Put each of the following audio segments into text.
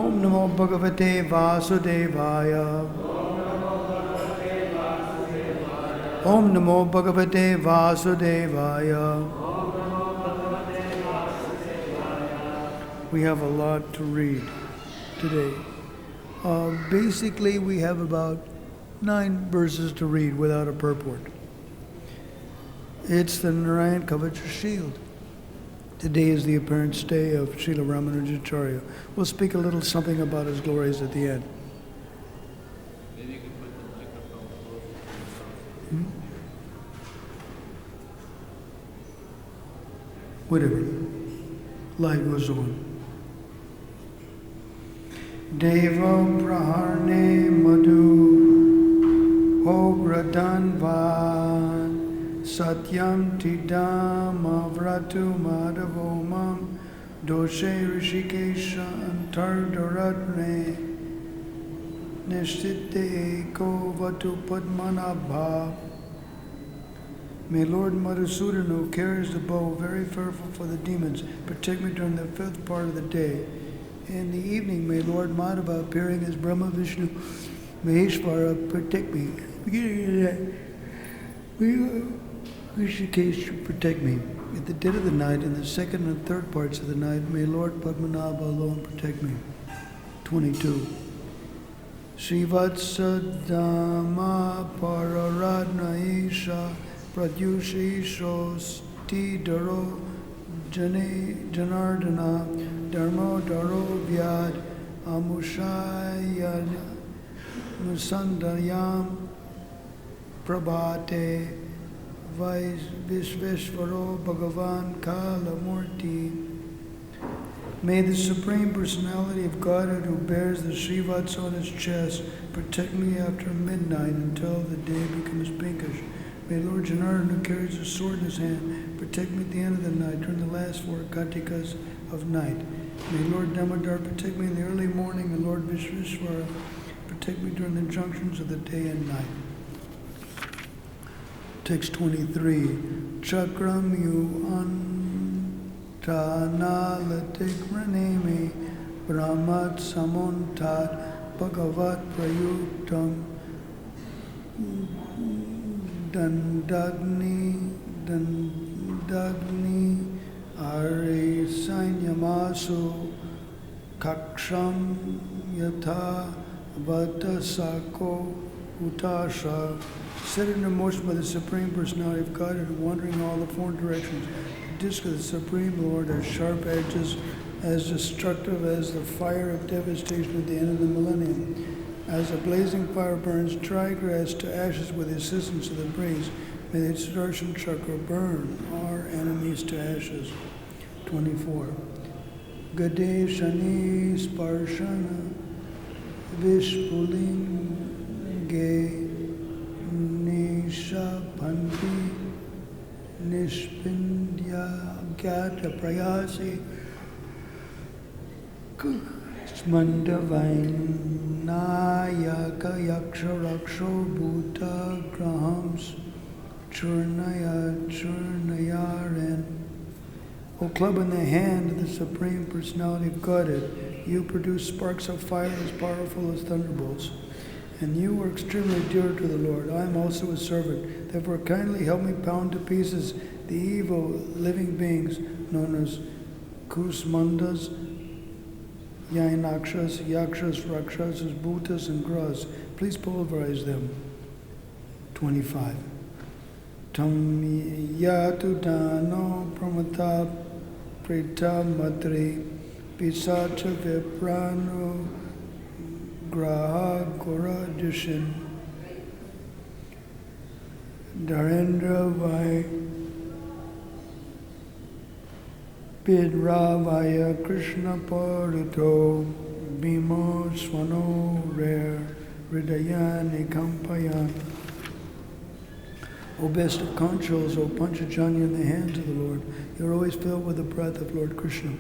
Om Namo Bhagavate Vasudevaya. Om Namo Bhagavate Vasudevaya. We have a lot to read today. Basically, we have about 9 verses to read without a purport. It's the Narayan Kavacha shield. Today is the apparent stay of Srila Ramanujacharya. We'll speak a little something about his glories at the end. Maybe you could put the microphone closer. Whatever. Light goes on. Deva praharne madhu ogradanvan satyam tidam avratu madhavo mam doshe rishikesha antardaratne nishtite eko vatu padmanabha. May Lord Madhusudan, who carries the bow, very fearful for the demons, protect me during the 5th part of the day. In the evening, may Lord Madhava, appearing as Brahma, Vishnu, Maheshvara, protect me. Rishikesh should protect me. At the dead of the night, in the 2nd and 3rd parts of the night, may Lord Padmanabha alone protect me. 22. Srivatsa Dhamma Pararadna Isha Pradyushishos Tidaro Janardana Dharmo Daro Vyad Amushaya Musandayam Prabhate Vishveshvaro Bhagavan Kalamurti. May the Supreme Personality of Godhead, who bears the Srivatsa on his chest, protect me after midnight until the day becomes pinkish. May Lord Janardana, who carries a sword in his hand, protect me at the end of the night during the last 4 Kartikas of night. May Lord Damodar protect me in the early morning, and Lord Vishveshvara protect me during the junctions of the day and night. Text 23. Chakram yu antanalatik ranemi brahmat samontat bhagavat prayuktam Dandagni Are Sainyamasu Kaksham Yatha Vatasako Utasha. Set into motion by the Supreme Personality of God and wandering in all the 4 directions. The disc of the Supreme Lord has sharp edges, as destructive as the fire of devastation at the end of the millennium. As a blazing fire burns dry grass to ashes with the assistance of the breeze, may the Sudarshan Chakra burn our enemies to ashes. 24. Gade Shani Sparshana Vishpulinge Nisha Panti Nishpindya Gyata Prayasi Smandavain Nayaka Yaksha Raksho Bhuta Grahams Churnayaren. O club in the hand of the Supreme Personality of Godhead, you produce sparks of fire as powerful as thunderbolts. And you are extremely dear to the Lord. I am also a servant. Therefore kindly help me pound to pieces the evil living beings known as Kusmandas, Yainakshas, Yakshas, Rakshasas, Bhutas, and Gras. Please pulverize them. 25. Tam yatu dano pramata prita matri pisacha viprano graha gora dishin Darendra vai Vidravaya Krishna Parito Bhimo Swano Rare Hridayani Kampayan. O best of controls, O Panchajanya in the hands of the Lord, you are always filled with the breath of Lord Krishna.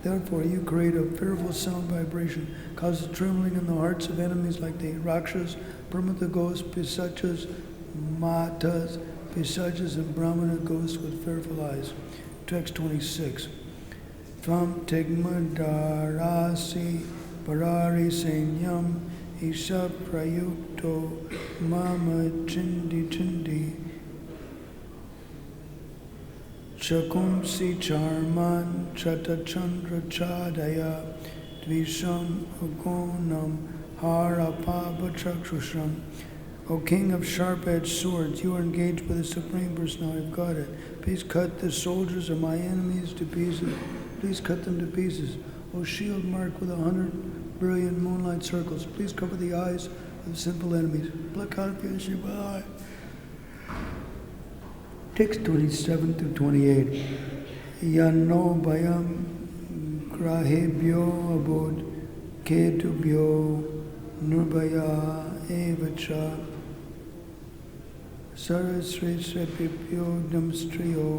Therefore you create a fearful sound vibration, causes trembling in the hearts of enemies like the Rakshas, Pramata ghosts, Pisachas, Matas, Pisachas, and Brahmana ghosts with fearful eyes. Text 26. Tvam Tigma Darasi parari sainyam isha prayukto mama chindi chakumsi charman chatachandra chadaya dvisham agonam harapava chakshusham. O King of sharp-edged swords, you are engaged with the Supreme Personality of Godhead. Please cut the soldiers of my enemies to pieces. Please cut them to pieces. O shield marked with 100 brilliant moonlight circles, please cover the eyes of simple enemies. Text 27 through 28. Yanno bayam grahebhyo abod ketubhyo nurbhaya evacha sarasresapibhyo namstriyo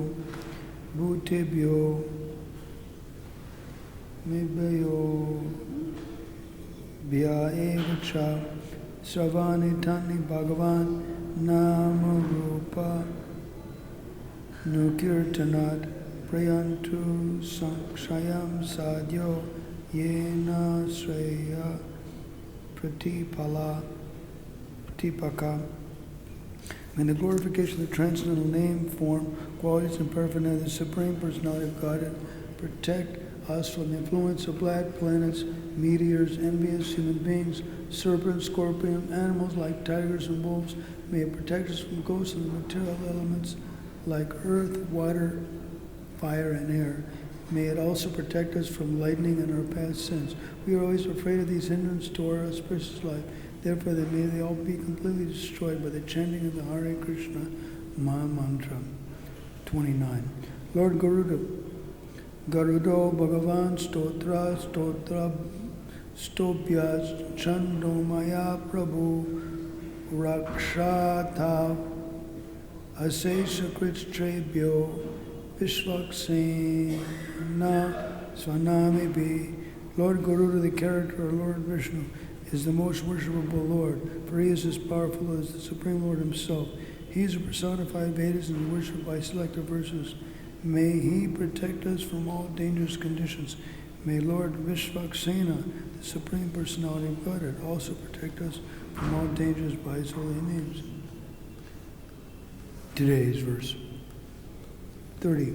bhutebhyo mibhayo bhya evacha sarvanitani bhagavan namarupa nukirtanat prayantu sakshayam sadhyo yena sreya pratipaka. May the glorification of the transcendental name, form, qualities, and perfection of the Supreme Personality of Godhead protect us from the influence of black planets, meteors, envious human beings, serpents, scorpions, animals like tigers and wolves. May it protect us from ghosts of the material elements like earth, water, fire, and air. May it also protect us from lightning and our past sins. We are always afraid of these hindrances to our auspicious life. Therefore, may they all be completely destroyed by the chanting of the Hare Krishna Maha Mantra. 29. Lord Garudo Bhagavan Stotra Stopyas Chandomaya Prabhu Rakshata Asesha Kritstrebhyo Vishvaksena Svanamibi. Lord Garuda, the character of Lord Vishnu, is the most worshipable Lord, for he is as powerful as the Supreme Lord himself. He is a personified Vedas and is worshipped by selected verses. May he protect us from all dangerous conditions. May Lord Vishvaksena, the Supreme Personality of Godhead, also protect us from all dangers by his holy names. Today's verse 30.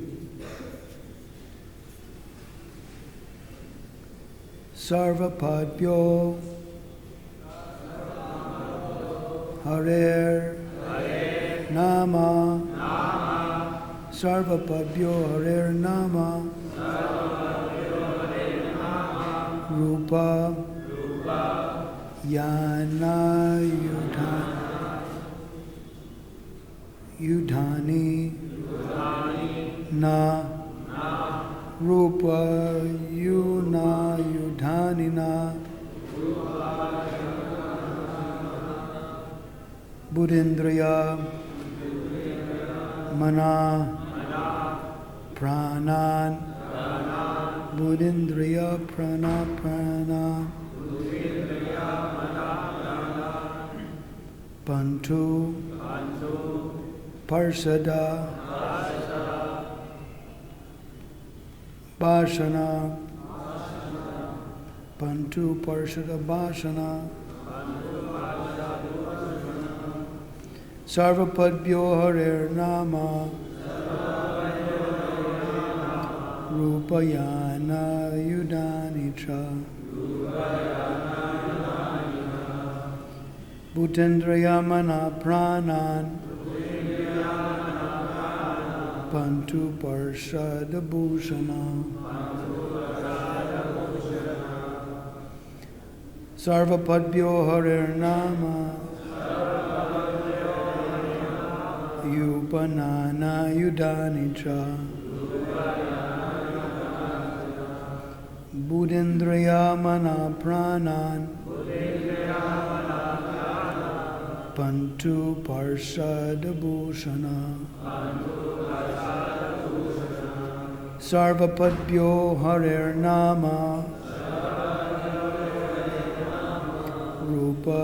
Sarvapadbhyo Harer Nama Sarvapadbhyo Harer Nama Rupa Yana Yudhani Na Rupa Yuna Yudhani Na Buddhendriya Mana Pranan Buddhendriya Prana Pantu Parsada Bhashana Pantu Parshada Bhashana Sarvapadbhyo Harer Nama Rupayana Yudhani Cha Bhutendraya Mana Pranan Pantu Parshada Bhushana Sarvapadbhyo Harer Nama Yupanana Yudhani Cha Buddhendriya Mana Pranan Pantu Parshada Bhushana Sarvapadbhyo Harer Nama Rupa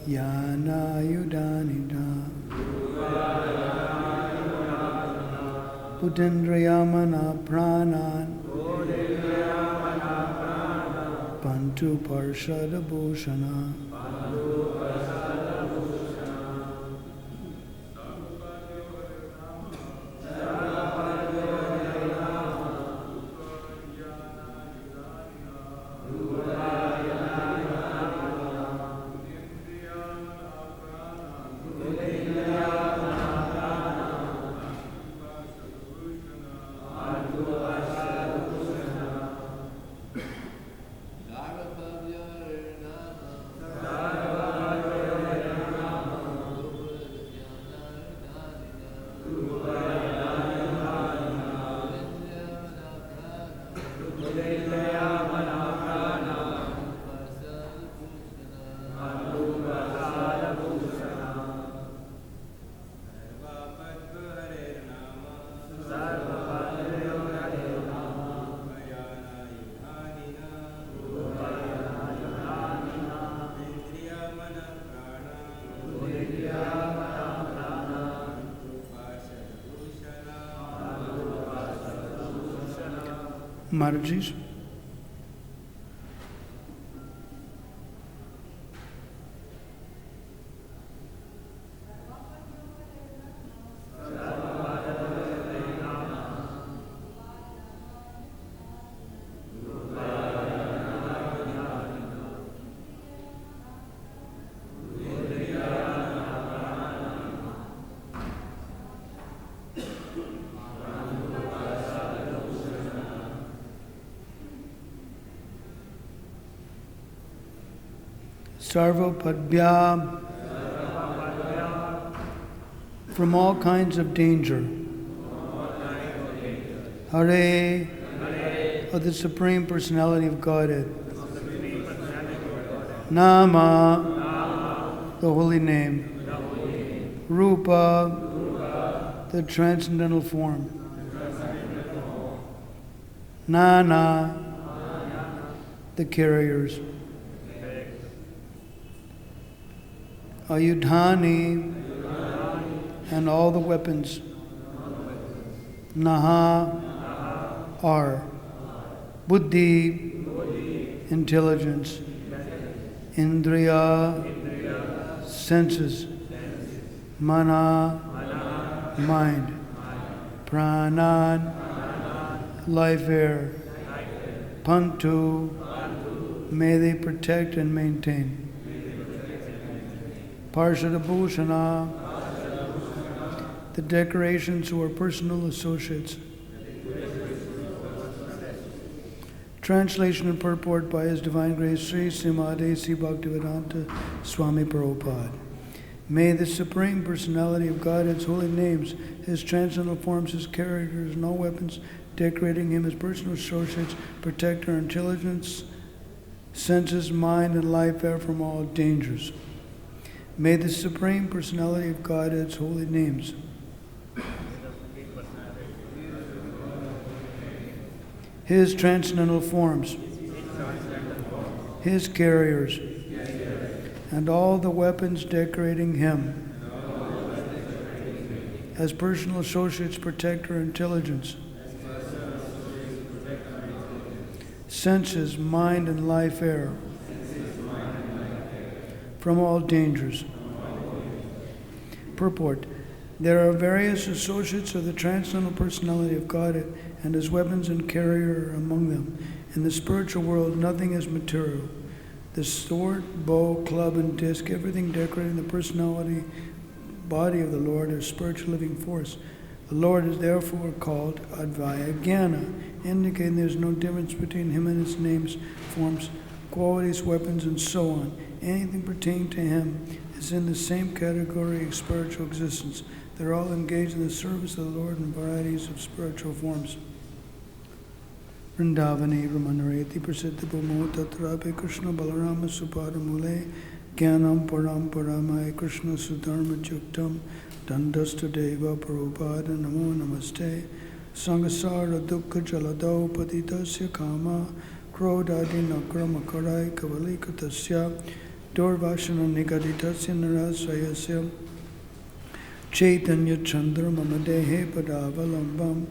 Yana Yudhanita Buddhendriya Mana Pranan Pantu Pantu Parshada Bhushana. Maharaji. Sarvapadbhya, from all kinds of danger. Hare, of the Supreme Personality of Godhead. Nama, the holy name. Rupa, the transcendental form. Nana, the carriers. Ayudhani, and all the weapons. Naha, are. Buddhi, intelligence. Indriya, senses. Mana, mind. Pranan, life air. Pantu, may they protect and maintain. Parshada Bhushana, the decorations who are personal associates. Translation and purport by His Divine Grace Sri Srimad A.C. Bhakti-Vedanta Swami Prabhupada. May the Supreme Personality of Godhead's holy names, His transcendental forms, His characters, and all weapons decorating Him as personal associates protect our intelligence, senses, mind, and life air from all dangers. May the Supreme Personality of Godhead's holy names, His transcendental forms, His carriers, and all the weapons decorating Him as personal associates protect our intelligence, senses, mind, and life air from all dangers. Purport. There are various associates of the transcendental personality of Godhead, and His weapons and carrier are among them. In the spiritual world, nothing is material. The sword, bow, club, and disc, everything decorating the personality body of the Lord is spiritual living force. The Lord is therefore called Advaya Jnana, indicating there is no difference between Him and His names, forms, qualities, weapons, and so on. Anything pertaining to Him is in the same category of spiritual existence. They're all engaged in the service of the Lord in varieties of spiritual forms. Vrindavane Ramanareti Prasiddhibhumo Tatrape Krishna Balarama Supadamule Jnanam Param Paramaya Krishna Sudharma Juktam Dandasta Deva Prabhupada Namo Namaste Sangasara Dukkha Jalado Patitasya Kama Krodadi Nakramakai Kavalikatasya Durvashana Nigaditasya Narasayasya Chaitanya Chandra Mamadehe Padavalambam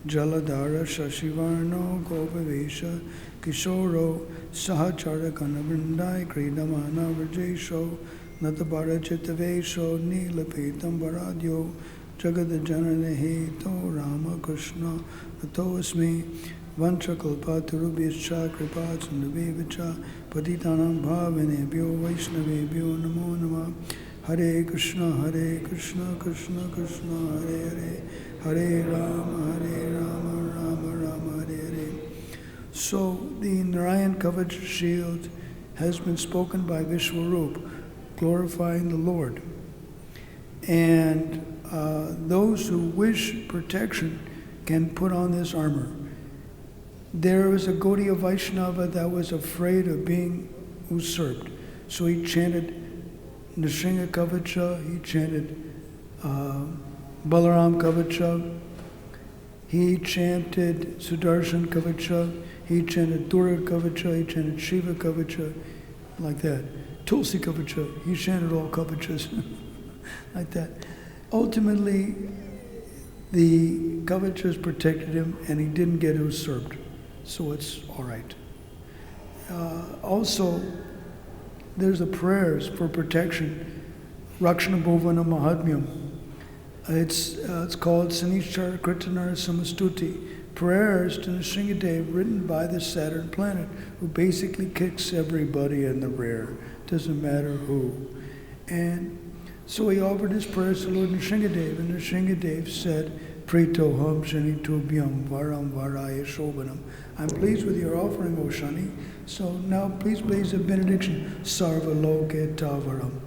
Jaladhara Shashivarno Gopavesha Kishoro Sahachara Kanavrindai Kridamana Vrajesho Natabara Chittavesho Nilapitam Varadyo Jagadajana Heto Rama Krishna Atosmi Vanchakalpatarubhyascha Kripatsandavevacha Patitanam Bhavanebhyo Vaishnavebhyo Namo Namah Hare Krishna Krishna Krishna Hare Hare Hare Rama Rama Rama Hare Hare. So the Narayan Kavach shield has been spoken by Vishwarup, glorifying the Lord. And those who wish protection can put on this armor. There was a Gaudiya Vaishnava that was afraid of being usurped. So he chanted Nrsimha Kavacha, he chanted Balaram Kavacha, he chanted Sudarshan Kavacha, he chanted Durga Kavacha, he chanted Shiva Kavacha, like that. Tulsi Kavacha, he chanted all Kavachas, like that. Ultimately, the Kavachas protected him and he didn't get usurped. So it's all right. Also, there's the prayers for protection, Rakshana Bhavana Mahatmyam. It's called Sanichara Kritanar Samastuti, prayers to Nrsimhadev written by the Saturn planet, who basically kicks everybody in the rear, doesn't matter who. And so he offered his prayers to Lord Nrsimhadev, and Nrsimhadev said, Prito ham shani tubhyam varam varaya shobhanam. I'm pleased with your offering, O Shani. So now please blaze a benediction, Sarva Loke Tavaram,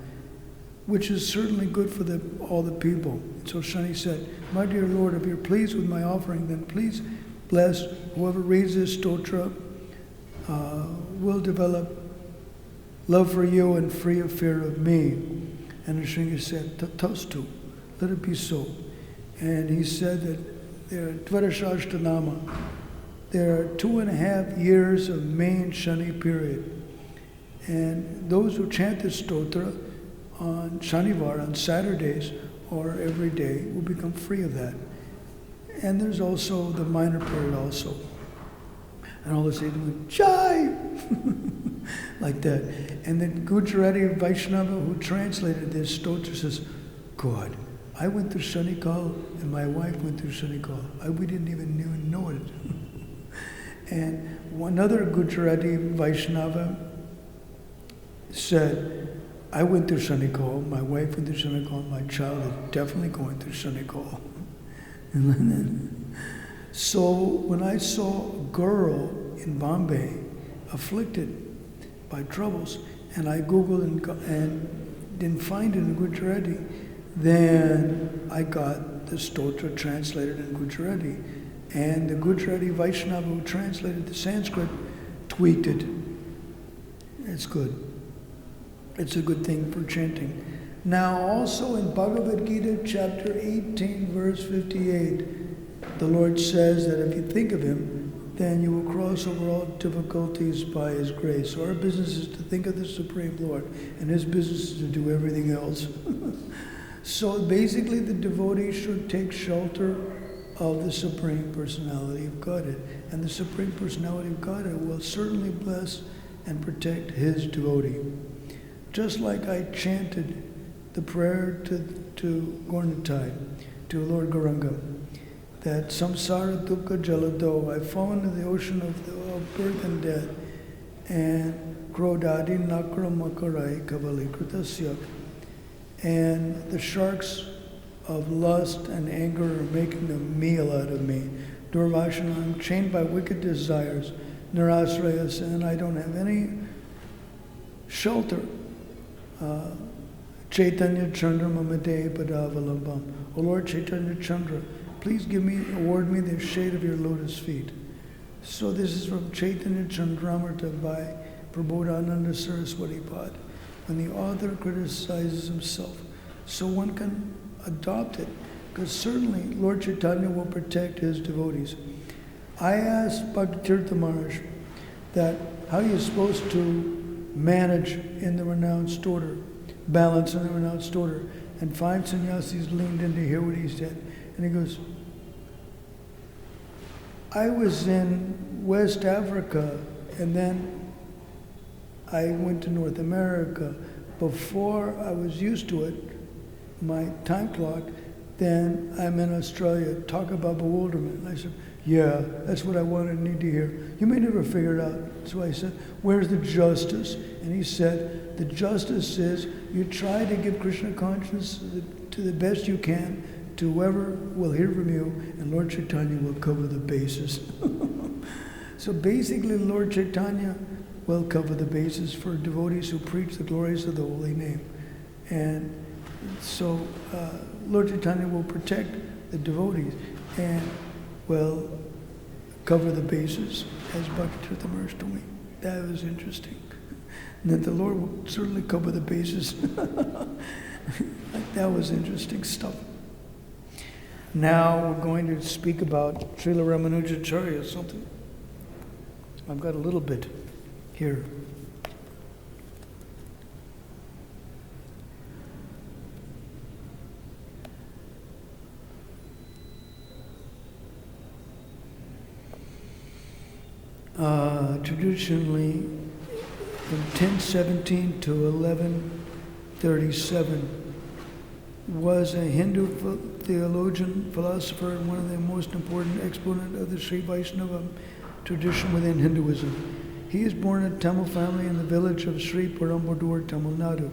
which is certainly good for all the people. So Shani said, my dear Lord, if you're pleased with my offering, then please bless whoever reads this stotra will develop love for you and free of fear of me. And Nrsimha said, Tatastu, let it be so. And he said that there are Dvarashashtanama. There are 2.5 years of main Shani period. And those who chant this stotra on Shanivar, on Saturdays, or every day, will become free of that. And there's also the minor period also. And all this, they do Jai! Like that. And then Gujarati Vaishnava, who translated this stotra, says, God, I went through Shanikal and my wife went through Shanikal. We didn't even know it. And another Gujarati Vaishnava said, I went through Shanikal, my wife went through Shanikal, my child is definitely going through Shanikal. So when I saw a girl in Bombay afflicted by troubles, and I Googled and didn't find it in Gujarati, then I got the stotra translated in Gujarati. And the Gujarati Vaishnava who translated the Sanskrit tweaked it. It's good. It's a good thing for chanting. Now also in Bhagavad-Gita chapter 18 verse 58, the Lord says that if you think of Him, then you will cross over all difficulties by His grace. So our business is to think of the Supreme Lord, and His business is to do everything else. So basically the devotee should take shelter of the Supreme Personality of Godhead. And the Supreme Personality of Godhead will certainly bless and protect His devotee. Just like I chanted the prayer to Gornatai, to Lord Gauranga, that samsara dukkha jalado, I've fallen into the ocean of birth and death, and krodadi nakra makarai kavali kritasya, and the sharks of lust and anger are making a meal out of me. Durvashana, I'm chained by wicked desires. Narasrayas, and I don't have any shelter. Chaitanya Chandra Mamade Padavalamvam. O Lord Chaitanya Chandra, please award me the shade of your lotus feet. So this is from Chaitanya Chandramrita by Prabodhananda Saraswati Pad, when the author criticizes himself. So one can adopt it, because certainly Lord Chaitanya will protect his devotees. I asked Bhakti-Tirtha Maharaj that how you're supposed to manage in the renounced order, balance in the renounced order, and 5 sannyasis leaned in to hear what he said. And he goes, I was in West Africa, and then I went to North America. Before I was used to it, my time clock, then I'm in Australia. Talk about bewilderment. And I said, yeah, that's what I wanted and need to hear. You may never figure it out. So I said, where's the justice? And he said, the justice is you try to give Krishna consciousness to the best you can to whoever will hear from you, and Lord Chaitanya will cover the bases. So basically, Lord Chaitanya will cover the bases for devotees who preach the glories of the holy name. And so Lord Chaitanya will protect the devotees and will cover the bases, as Bhakti Maharaj told me. That was interesting. And that the Lord will certainly cover the bases. That was interesting stuff. Now we're going to speak about Srila Ramanujacharya, something. I've got a little bit here. Traditionally, from 1017 to 1137, was a Hindu theologian, philosopher, and one of the most important exponent of the Sri Vaishnava tradition within Hinduism. He is born in a Tamil family in the village of Sri Perumbudur, Tamil Nadu.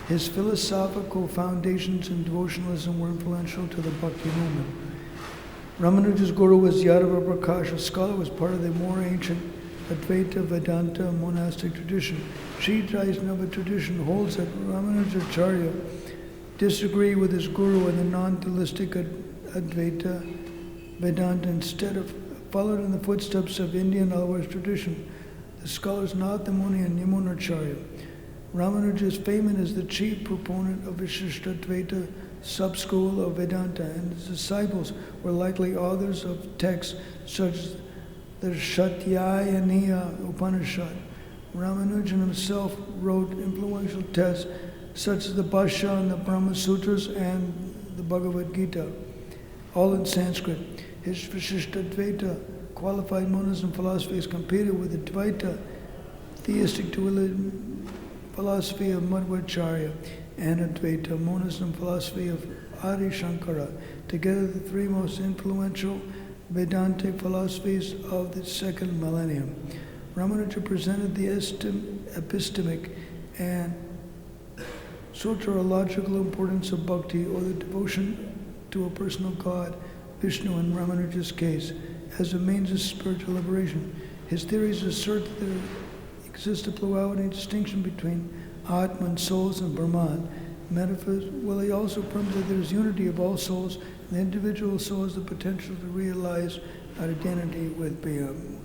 His philosophical foundations in devotionalism were influential to the Bhakti movement. Ramanuja's guru was Yadava Prakash, a scholar who was part of the more ancient Advaita Vedanta monastic tradition. Sri Vaishnava tradition holds that Ramanujacharya disagreed with his guru in the non-dualistic Advaita Vedanta. Instead of followed in the footsteps of Indian otherwise tradition, the scholars Natha Muni and Yamunacharya. Ramanuja is famous as the chief proponent of Vishishtadvaita sub-school of Vedanta, and his disciples were likely authors of texts such as the Shatyayaniya Upanishad. Ramanujan himself wrote influential texts such as the Bhashya and the Brahma Sutras and the Bhagavad-Gita, all in Sanskrit. His Vishishtadvaita qualified monism philosophy is competed with the Dvaita theistic dualism philosophy of Madhvacharya and Advaita monism philosophy of Adi Shankara, together the three most influential Vedantic philosophies of the second millennium. Ramanuja presented the epistemic and soteriological importance of bhakti, or the devotion to a personal God, Vishnu in Ramanuja's case, as a means of spiritual liberation. His theories assert that there exists a plurality and distinction between Atman, souls, and Brahman. Well, he also affirms that there is unity of all souls, and the individual soul has the potential to realize identity with Brahman.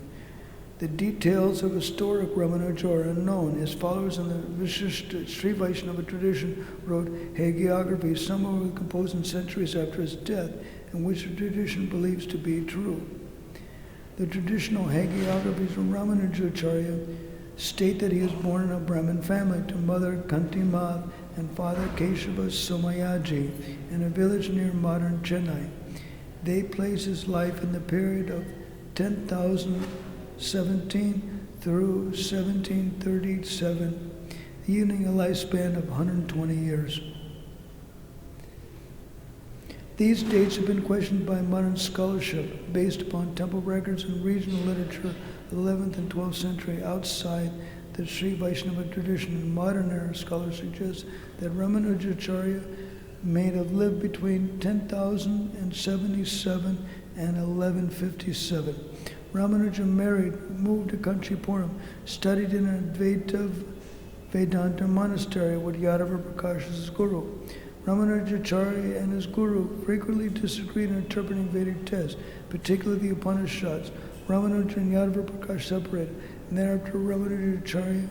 The details of historic Ramanuja are unknown. His followers in the Vishishta Sri Vaishnava tradition wrote hagiographies, some were composed in centuries after his death, and which the tradition believes to be true. The traditional hagiographies of Ramanujacharya state that he was born in a Brahmin family to mother Kantimath and father Keshava Somayaji in a village near modern Chennai. They place his life in the period of 10,017 through 1737, yielding a lifespan of 120 years. These dates have been questioned by modern scholarship based upon temple records and regional literature of the 11th and 12th century outside the Sri Vaishnava tradition. In modern era scholars suggest that Ramanujacharya may have lived between 10,077 and 1157. Ramanuja married, moved to Kanchipuram, studied in an Advaita Vedanta monastery with Yadava Prakash as his guru. Ramanujacharya and his guru frequently disagreed in interpreting Vedic texts, particularly the Upanishads. Ramanuja and Yadava Prakash separated, and thereafter Ramanujacharya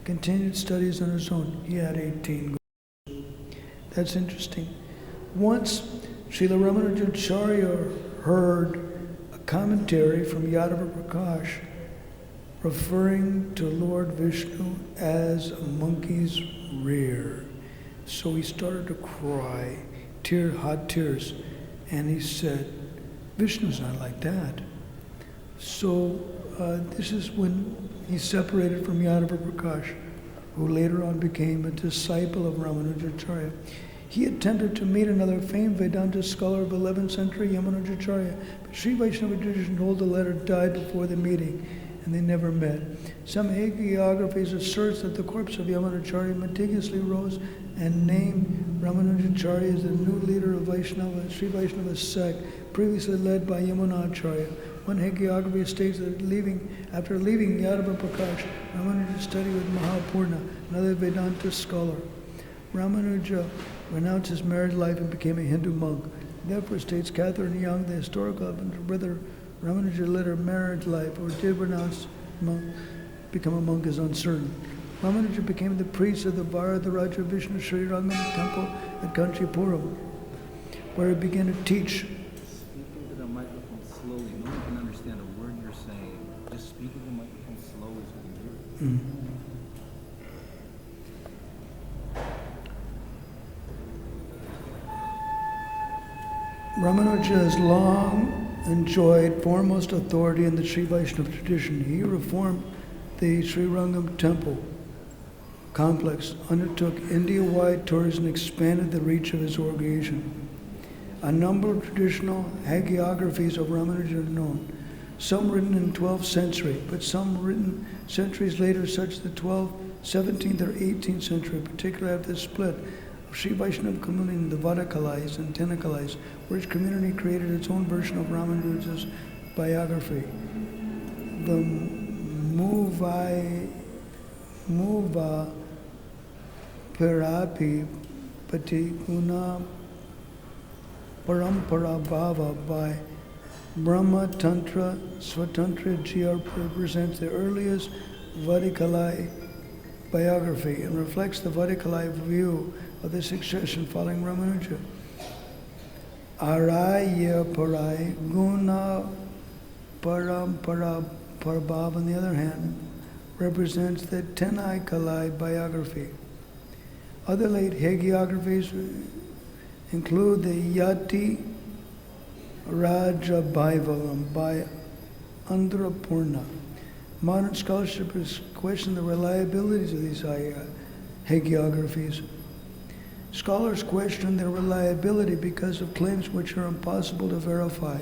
continued studies on his own. He had 18 gurus. That's interesting. Once, Srila Ramanujacharya heard a commentary from Yadava Prakash referring to Lord Vishnu as a monkey's rear. So he started to cry, hot tears, and he said, Vishnu's not like that. So this is when he separated from Yadava Prakash, who later on became a disciple of Ramanujacharya. He attempted to meet another famed Vedanta scholar of 11th century, Yamunacharya, but Sri Vaishnava tradition told the latter died before the meeting, and they never met. Some hagiographies assert that the corpse of Yamunacharya meticulously rose and named Ramanujacharya as the new leader of Vaishnava, Sri Vaishnava sect, previously led by Yamunacharya. One hagiography states that after leaving Yadava Prakash, Ramanuja studied with Mahapurna, another Vedanta scholar. Ramanuja renounced his married life and became a Hindu monk. Therefore, states Catherine Young, the historical evidence whether Ramanuja led her married life or did become a monk is uncertain. Ramanuja became the priest of the Varadaraja Vishnu Sri Rangam temple at Kanchipuram, where he began to teach. Speak into the microphone slowly. No one can understand a word you're saying. Just speak into the microphone slowly so we can hear it. Ramanuja has long enjoyed foremost authority in the Sri Vaishnava tradition. He reformed the Sri Rangam temple complex, undertook India-wide tours, and expanded the reach of his organization. A number of traditional hagiographies of Ramanuja are known, some written in the 12th century, but some written centuries later, such as the 12th, 17th, or 18th century, particularly after the split of Sri Vaishnava community in the Vadakalais and Tenakalais, where each community created its own version of Ramanuja's biography. The Muva Pirapi Patiguna Parampara Bhava by Brahma Tantra Swatantra GR represents the earliest Vadikalai biography and reflects the Vadikalai view of the succession following Ramanuja. Araya Parai Guna Parampara Prabhav, on the other hand, represents the Tenai Kalai biography. Other late hagiographies include the Yati Raja Bhaivalam by Andrapurna. Modern scholarship has questioned the reliabilities of these hagiographies. Scholars question their reliability because of claims which are impossible to verify,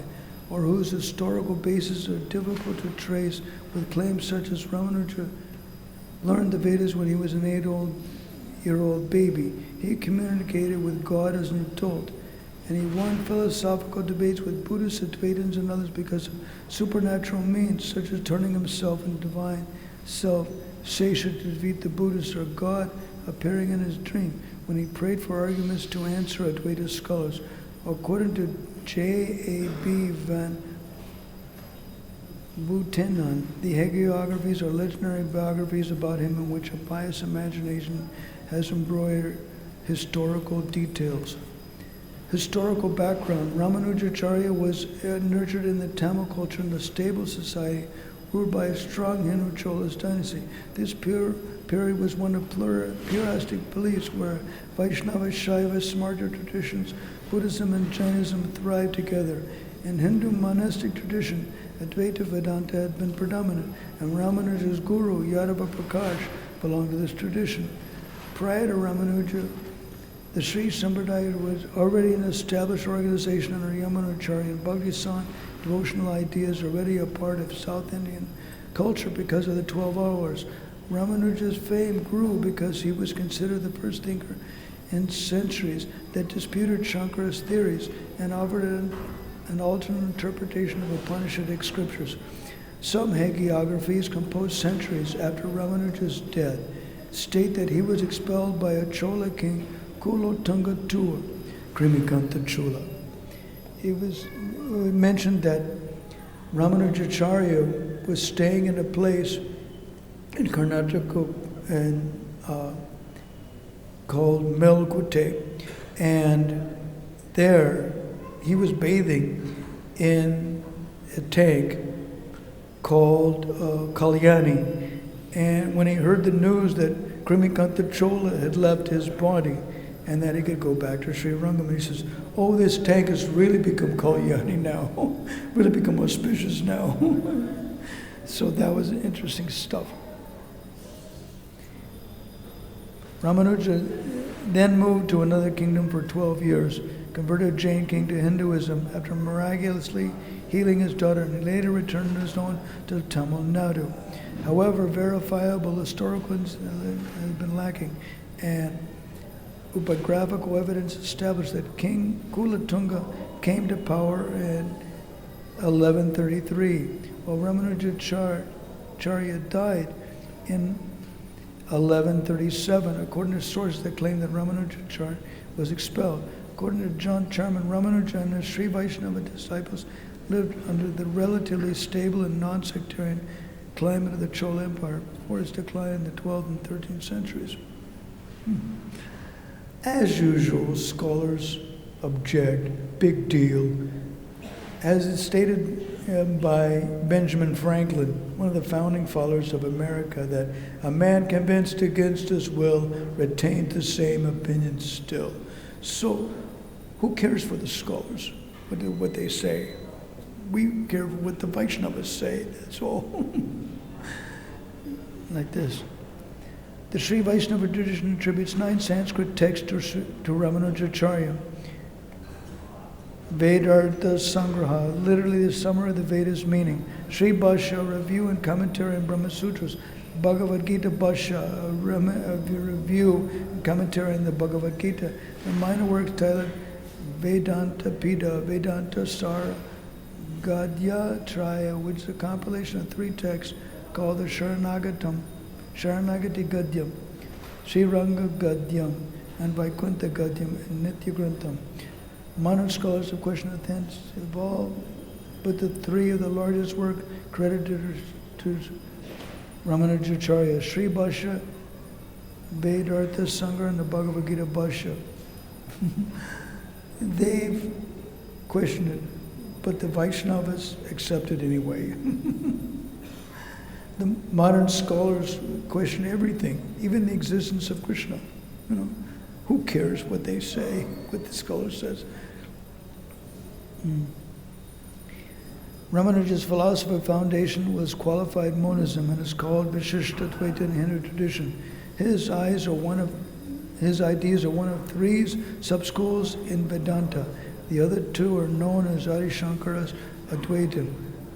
or whose historical bases are difficult to trace, with claims such as Ramanuja learned the Vedas when he was an 8-year-old baby. He communicated with God as an adult, and he won philosophical debates with Buddhists, Advaitins, and others because of supernatural means, such as turning himself into divine self, Sesha, to defeat the Buddhists, or God appearing in his dream when he prayed for arguments to answer Advaita scholars. According to J.A.B. Van Butenan, the hagiographies are legendary biographies about him in which a pious imagination has embroidered historical details. Historical background. Ramanujacharya was nurtured in the Tamil culture in a stable society ruled by a strong Hindu Cholas dynasty. This period was one of pluralistic beliefs where Vaishnava, Shaiva, Smarta traditions, Buddhism and Jainism thrived together. In Hindu monastic tradition, Advaita Vedanta had been predominant, and Ramanuja's guru, Yadava Prakash, belonged to this tradition. Prior to Ramanuja, the Sri Sampradaya was already an established organization under Yamunacharya, and Bhakti-yoga devotional ideas already a part of South Indian culture because of the 12 hours. Ramanuja's fame grew because he was considered the first thinker in centuries that disputed Shankara's theories and offered an alternate interpretation of Upanishadic scriptures. Some hagiographies, composed centuries after Ramanuja's death, state that he was expelled by a Chola king, Kulotunga II, Krimikanta Chola. It was mentioned that Ramanujacharya was staying in a place in Karnataka called Melkute, and there he was bathing in a tank called Kalyani, and when he heard the news that Krimikanta Chola had left his body, and that he could go back to Sri Rangam. And he says, oh, this tank has really become Kalyani now, really become auspicious now. So that was interesting stuff. Ramanuja then moved to another kingdom for 12 years, converted Jain king to Hinduism after miraculously healing his daughter, and he later returned on his own to Tamil Nadu. However, verifiable historical has been lacking, and upagraphical evidence established that King Kulatunga came to power in 1133, while Ramanujacharya died in 1137, according to sources that claim that Ramanujacharya was expelled. According to John Charman, Ramanuja and his Sri Vaishnava disciples lived under the relatively stable and non-sectarian climate of the Chola Empire before its decline in the 12th and 13th centuries. As usual, scholars object, big deal. As it's stated by Benjamin Franklin, one of the founding fathers of America, that a man convinced against his will retained the same opinion still. So, who cares for the scholars, what they say? We care for what the Vaishnavas say, that's all. Like this. The Sri Vaishnava tradition attributes 9 Sanskrit texts to Ramanujacharya. Vedartha Sangraha, literally the summary of the Vedas meaning. Sri Bhashya, review and commentary on Brahma Sutras. Bhagavad-Gita Bhashya, a review and commentary on the Bhagavad-Gita. The minor works titled Vedanta Pida, Vedanta Sara, Gadya Traya, which is a compilation of 3 texts called the Sharanagati Gadyam, Sriranga Gadyam, and Vaikuntha Gadyam, and Nitya Grantham. Modern scholars have questioned the tense involved, but the 3 of the largest work credited to Ramanujacharya, Sri Bhashya, Vedartha Sangra, and the Bhagavad Gita Bhashya. They've questioned it, but the Vaishnavas accept it anyway. The modern scholars question everything, even the existence of Krishna. Who cares what they say, what the scholar says? Ramanuja's philosophy foundation was qualified monism and is called Vishishta Dvaita in Hindu tradition. His ideas are one of 3 sub-schools in Vedanta. The other 2 are known as Adi Shankara's Advaitam,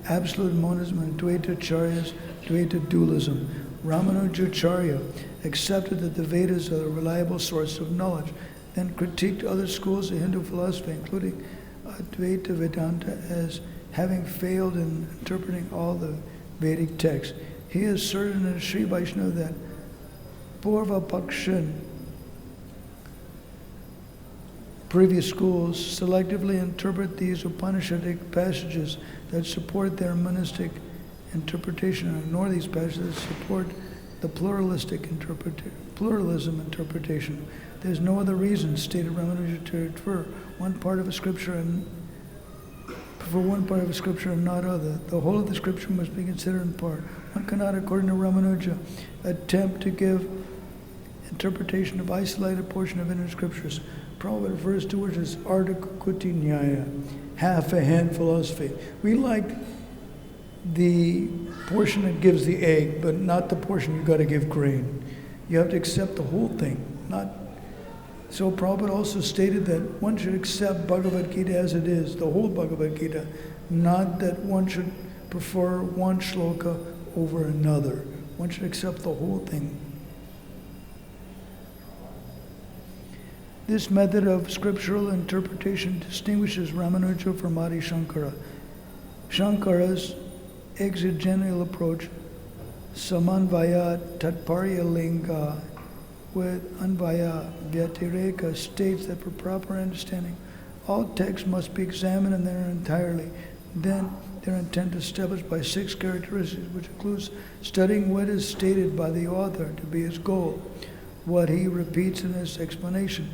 absolute monism, and Dvaitacharya's Dvaita dualism. Ramanujacharya accepted that the Vedas are a reliable source of knowledge, then critiqued other schools of Hindu philosophy, including Advaita Vedanta, as having failed in interpreting all the Vedic texts. He asserted in the Sri Vaishnava that Purva Pakshan, previous schools, selectively interpret these Upanishadic passages that support their monistic interpretation and ignore these passages that support the pluralism interpretation. There's no other reason, stated Ramanuja, to infer one part of a scripture and not other. The whole of the scripture must be considered in part. One cannot, according to Ramanuja, attempt to give interpretation of isolated portion of Hindu scriptures. Prabhupada refers to it as Ardhakuti Nyaya, half a hand philosophy. We like the portion that gives the egg, but not the portion you got to give grain. You have to accept the whole thing. So Prabhupada also stated that one should accept Bhagavad-Gita as it is, the whole Bhagavad-Gita, not that one should prefer one shloka over another. One should accept the whole thing. This method of scriptural interpretation distinguishes Ramanuja from Adi Shankara. Shankara's exegetical approach, Samanvaya Tatparya Linga, with Anvaya Vyatireka, states that for proper understanding, all texts must be examined in their entirety. Then their intent established by 6 characteristics, which includes studying what is stated by the author to be his goal, what he repeats in his explanation,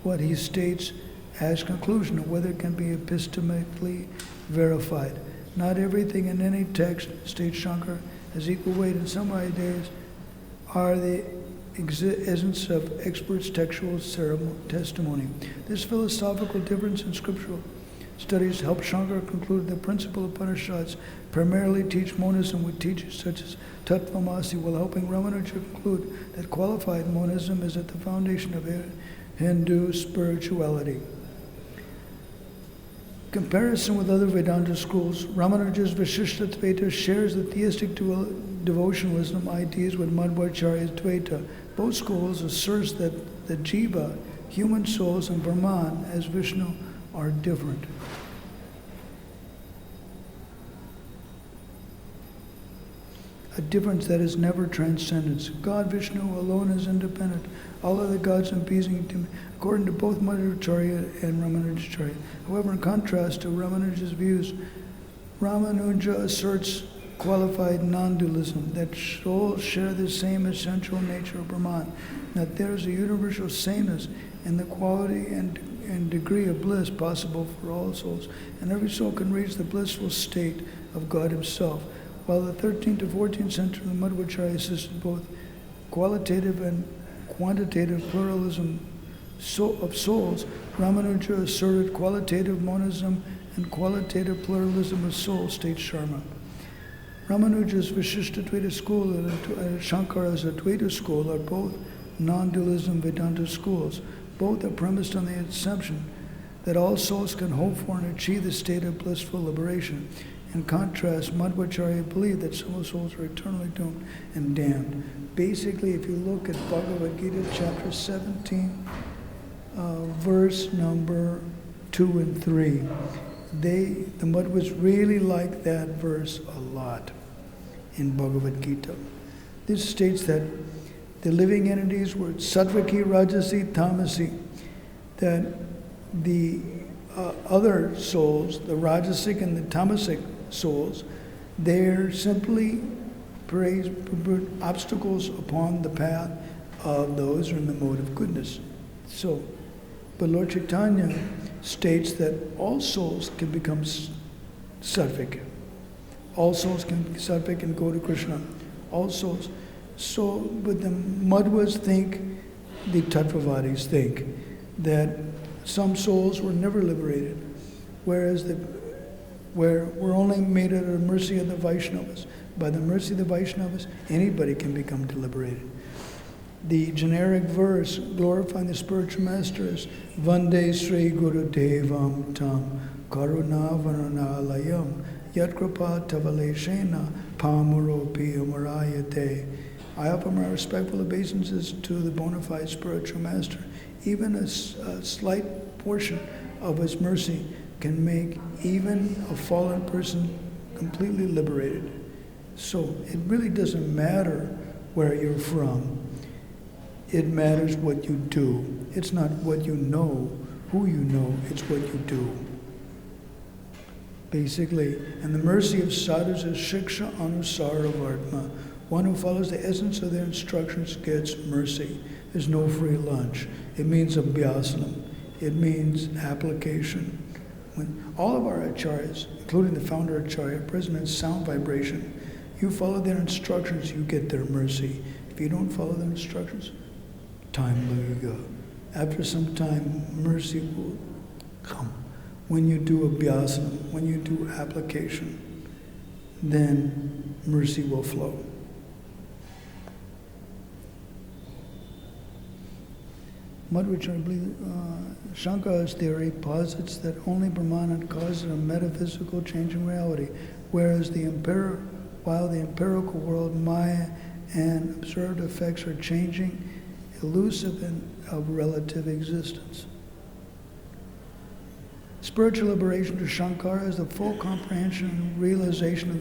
what he states as conclusion, or whether it can be epistemically verified. Not everything in any text, states Shankar, has equal weight, and some ideas are the essence of experts' textual testimony. This philosophical difference in scriptural studies helped Shankara conclude the principal Upanishads primarily teach monism with teachers such as Tattvamasi, while helping Ramanuja conclude that qualified monism is at the foundation of Hindu spirituality. Comparison with other Vedanta schools, Ramanuja's Vishishtadvaita shares the theistic devotionalism ideas with Madhvacharya's Dvaita. Both schools assert that the jiva, human souls, and Brahman, as Vishnu, are different. A difference that is never transcendence. God, Vishnu, alone is independent. All other gods and beings, according to both Madhvacharya and Ramanujacharya. However, in contrast to Ramanuja's views, Ramanuja asserts qualified non-dualism, that souls share the same essential nature of Brahman, that there is a universal sameness in the quality and degree of bliss possible for all souls, and every soul can reach the blissful state of God Himself. While the 13th to 14th century Madhvacharya assisted both qualitative and quantitative pluralism of souls, Ramanuja asserted qualitative monism and qualitative pluralism of souls, states Sharma. Ramanuja's Vishishtadvaita school and Shankara's Advaita school are both non-dualism Vedanta schools. Both are premised on the assumption that all souls can hope for and achieve the state of blissful liberation. In contrast, Madhvacharya believed that some souls are eternally doomed and damned. Basically, if you look at Bhagavad-Gita chapter 17, verse number 2 and 3, the Madhvas really like that verse a lot in Bhagavad-Gita. This states that the living entities were sattviki, rajasi, tamasi, that the other souls, the rajasic and the tamasic souls, they're simply obstacles upon the path of those who are in the mode of goodness. So, but Lord Chaitanya states that all souls can become sattvic. All souls can be sattvic and go to Krishna. All souls. So, but the Madhvas think, the Tattvavadis think, that some souls were never liberated, whereas we're only made at the mercy of the Vaishnavas. By the mercy of the Vaishnavas, anybody can become liberated. The generic verse glorifying the spiritual master is Vande Sri Guru Devam Tam Karuna Varanalayam Yatkripa Tavaleshena Pamuro Piyamarayate. I offer my respectful obeisances to the bona fide spiritual master. Even a slight portion of his mercy can make even a fallen person completely liberated. So it really doesn't matter where you're from. It matters what you do. It's not what you know, who you know, it's what you do. Basically, and the mercy of sadhus is shiksha anusara vartma. One who follows the essence of their instructions gets mercy. There's no free lunch. It means abhyasanam. It means application. When all of our acharyas, including the founder acharya, present in sound vibration, you follow their instructions, you get their mercy. If you don't follow their instructions, time will go. After some time, mercy will come. When you do abhyasanam, when you do application, then mercy will flow. Madhvacharya, Shankara's theory posits that only Brahmana causes a metaphysical change in reality, whereas while the empirical world, Maya, and observed effects are changing, elusive and of relative existence. Spiritual liberation to Shankara is the full comprehension and realization of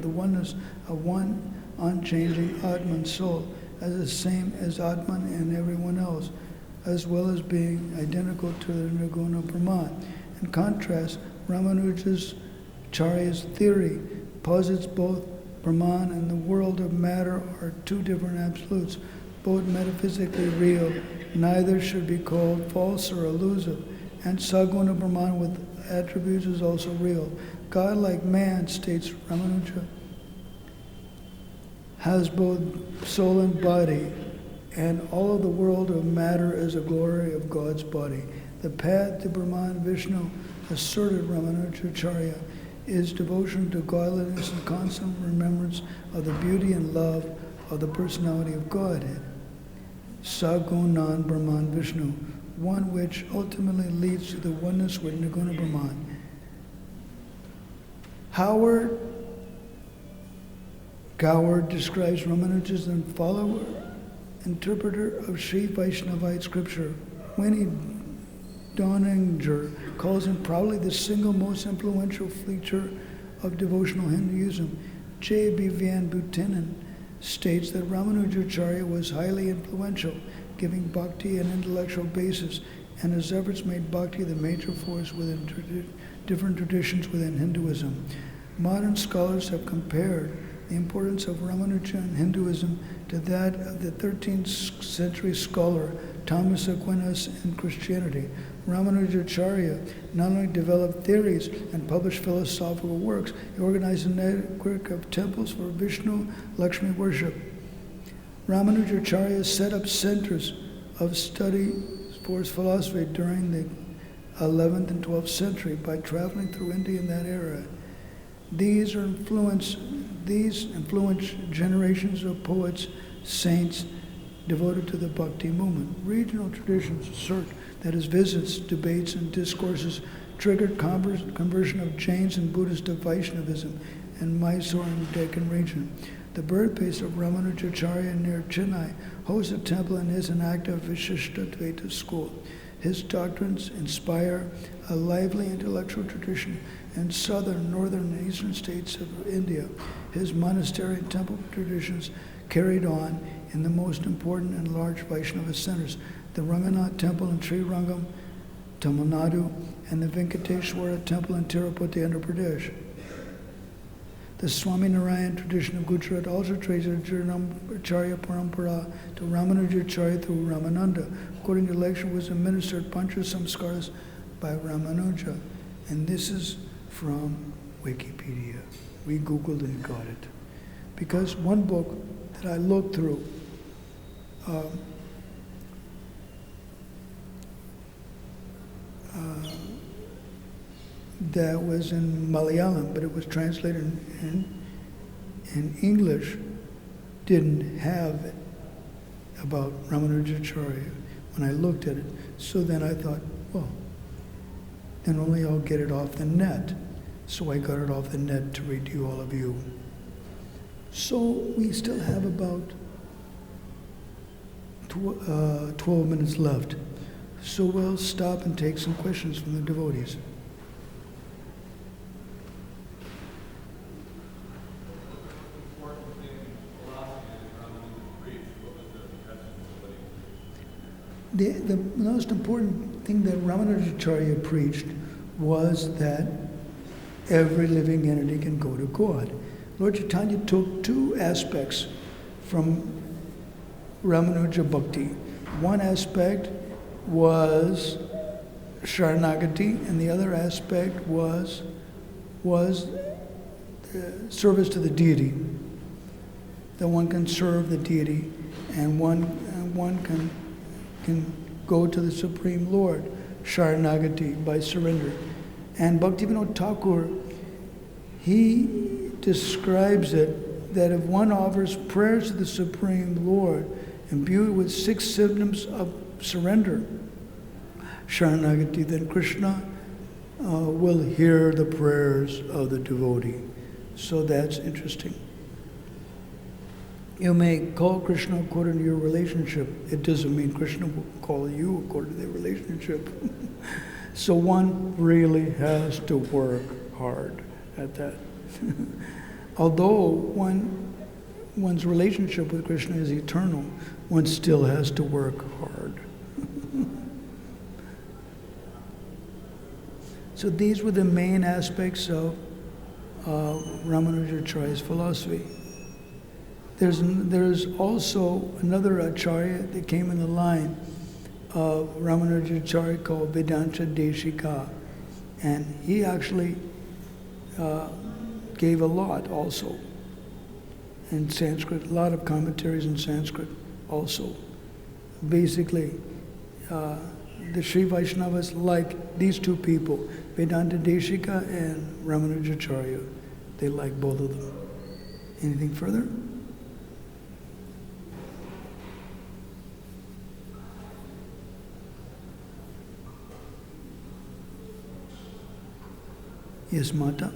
the oneness of one unchanging Atman soul, as the same as Atman and everyone else, as well as being identical to the Nirguna Brahman. In contrast, Ramanuja's Charya's theory posits both Brahman and the world of matter are two different absolutes, both metaphysically real. Neither should be called false or elusive. And Saguna Brahman with attributes is also real. God, like man, states Ramanuja, has both soul and body, and all of the world of matter is a glory of God's body. The path to Brahman Vishnu, asserted Ramanujacharya, is devotion to godliness and constant remembrance of the beauty and love of the personality of Godhead. Sagunan Brahman Vishnu, one which ultimately leads to the oneness with Nirguna Brahman. Howard Goward describes Ramanuja as a follower, interpreter of Sri Vaishnavite scripture. Winnie Doninger calls him probably the single most influential feature of devotional Hinduism. J.B. Van Buchanan states that Ramanujacharya was highly influential, giving bhakti an intellectual basis, and his efforts made bhakti the major force within different traditions within Hinduism. Modern scholars have compared the importance of Ramanuja in Hinduism to that of the 13th century scholar Thomas Aquinas in Christianity. Ramanujacharya not only developed theories and published philosophical works, he organized a network of temples for Vishnu Lakshmi worship. Ramanujacharya set up centers of study for his philosophy during the 11th and 12th century by traveling through India in that era. These influence generations of poets, saints devoted to the bhakti movement. Regional traditions assert that his visits, debates, and discourses triggered conversion of Jains and Buddhists to Vaishnavism in Mysore and Deccan region. The birthplace of Ramanujacharya near Chennai hosts a temple and is an active Vishishtadvaita school. His doctrines inspire a lively intellectual tradition in southern, northern, and eastern states of India. His monastery and temple traditions carried on in the most important and large Vaishnava centers, the Ranganath Temple in Srirangam, Tamil Nadu, and the Venkateshwara Temple in Tirupati, Andhra Pradesh. The Swaminarayan tradition of Gujarat also traces Acharya Parampara to Ramanujacharya through Ramananda. According to lecture, was administered Pancha Samskaras by Ramanuja. And this is from Wikipedia. We Googled and got it. Because one book that I looked through, that was in Malayalam, but it was translated in English, didn't have it about Ramanujacharya when I looked at it. So then I thought, well, then only I'll get it off the net. So I got it off the net to read to all of you. So we still have about 12 minutes left. So we'll stop and take some questions from the devotees. The most important thing that Ramanujacharya preached was that every living entity can go to God. Lord Chaitanya took two aspects from Ramanuja Bhakti. One aspect was Sharanagati, and the other aspect was service to the deity. That one can serve the deity, and one can go to the Supreme Lord, Sharanagati, by surrender. And Bhaktivinoda Thakur, he describes it that if one offers prayers to the Supreme Lord imbued with 6 symptoms of surrender, Sharanagati, then Krishna will hear the prayers of the devotee. So that's interesting. You may call Krishna according to your relationship. It doesn't mean Krishna will call you according to their relationship. So one really has to work hard at that. Although one's relationship with Krishna is eternal, one still has to work hard. So these were the main aspects of Ramanujacharya's philosophy. There's also another Acharya that came in the line of Ramanujacharya called Vedanta Deshika, and he actually gave a lot also in Sanskrit, a lot of commentaries in Sanskrit also. basically, the Sri Vaishnavas like these two people, Vedanta Deshika and Ramanujacharya. They like both of them. Anything further? Yes, Mata?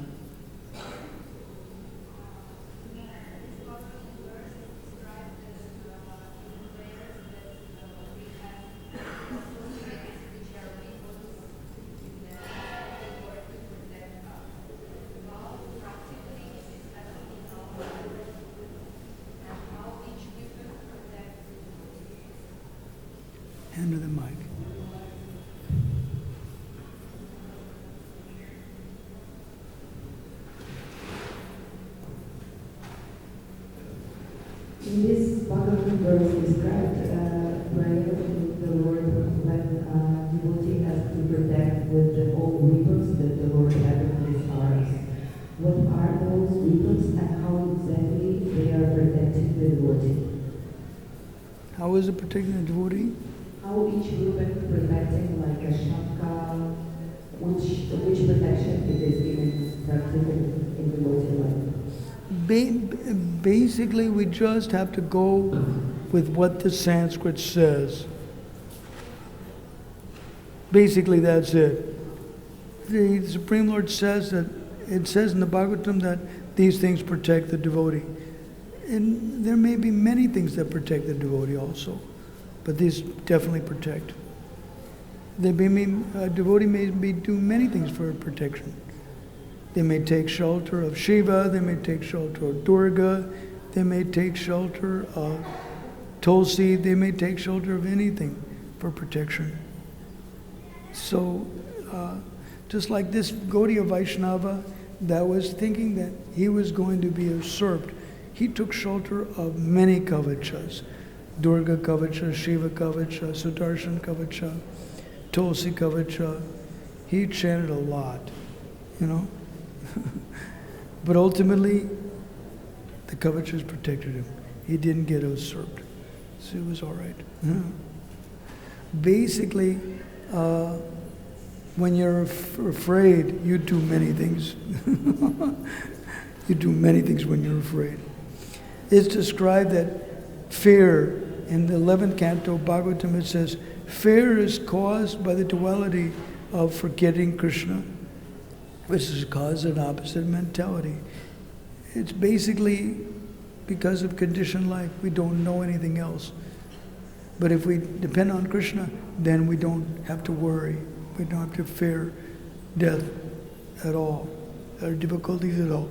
Hand her the mic. In this Bhagavad verse described prayer to the Lord when devotee has to protect with the old weapons that the Lord had in his arms. What are those weapons and how exactly they are protecting the devotee? How is it protecting the devotee? How each weapon protecting like a shaka, which protection it is given practically in devotee life? Basically, we just have to go with what the Sanskrit says. Basically, that's it. The Supreme Lord says that, it says in the Bhagavatam that these things protect the devotee. And there may be many things that protect the devotee also, but these definitely protect. A devotee may do many things for protection. They may take shelter of Shiva, they may take shelter of Durga, they may take shelter of Tulsi, they may take shelter of anything for protection. So, just like this Gaudiya Vaishnava that was thinking that he was going to be usurped, he took shelter of many kavachas. Durga kavacha, Shiva kavacha, Sudarshan kavacha, Tulsi kavacha. He chanted a lot, you know. But ultimately, the kavachas protected him. He didn't get usurped. So it was all right. Yeah. Basically, when you're afraid, you do many things. You do many things when you're afraid. It's described that fear, in the 11th canto Bhagavatam, it says, fear is caused by the duality of forgetting Krishna, which is caused an opposite mentality. It's basically because of conditioned life. We don't know anything else. But if we depend on Krishna, then we don't have to worry. We don't have to fear death at all, or difficulties at all.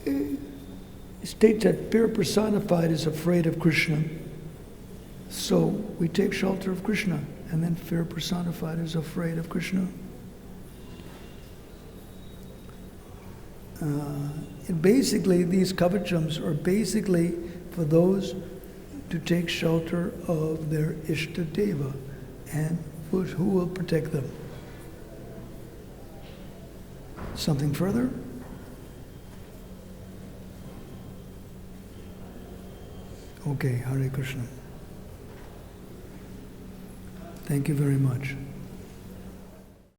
It states that fear personified is afraid of Krishna. So we take shelter of Krishna, and then fear personified is afraid of Krishna. And basically, these kavachams are basically for those to take shelter of their Ishtadeva, and who will protect them. Something further? Okay, Hare Krishna. Thank you very much.